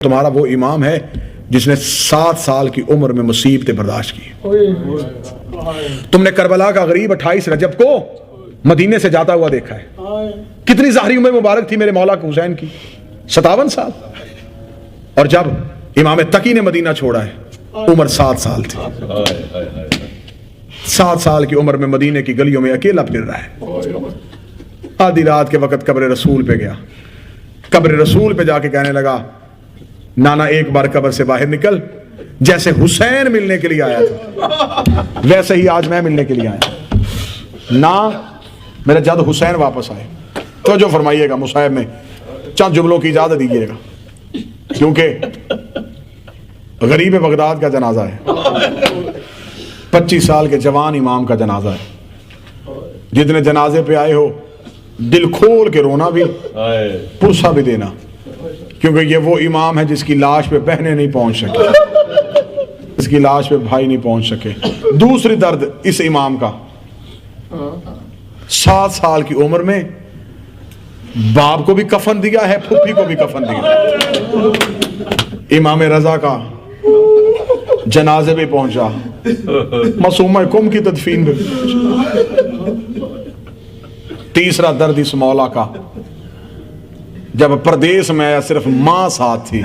तुम्हारा वो इमाम है जिसने 7 साल की उम्र में मुसीबतें बर्दाश्त की। तुमने करबला का गरीब 28 रजब को मदीने से जाता हुआ देखा है। कितनी ज़ाहरी उम्र मुबारक थी मेरे मौला हुसैन की, 57 साल। और जब इमाम तकी ने मदीना छोड़ा है उम्र 7 साल थी। 7 साल की उम्र में मदीने की गलियों में अकेला फिर रहा है। आधी रात के वक्त कब्र रसूल पे गया। कब्र रसूल पे जाके कहने लगा, नाना एक बार कब्र से बाहर निकल, जैसे हुसैन मिलने के लिए आया था वैसे ही आज मैं मिलने के लिए आया ना। मेरे जद हुसैन वापस आए तो जो फरमाइएगा मुसाहिब में चंद जुमलों की इजाजत दीजिएगा, क्योंकि गरीब बगदाद का जनाजा है। 25 साल के जवान इमाम का जनाजा है। जितने जनाजे पे आए हो दिल खोल के रोना भी, पुरसा भी देना, क्योंकि ये वो इमाम है जिसकी लाश पे बहनें नहीं पहुंच सके, इसकी लाश पे भाई नहीं पहुंच सके। दूसरी दर्द इस इमाम का, 7 साल की उम्र में बाप को भी कफन दिया है, फुफी को भी कफन दिया। इमाम रजा का जनाजे पे पहुंचा, मासूमा कुम की तदफीन में। तीसरा दर्द इस मौला का, जब परदेश में आया सिर्फ मां साथ थी।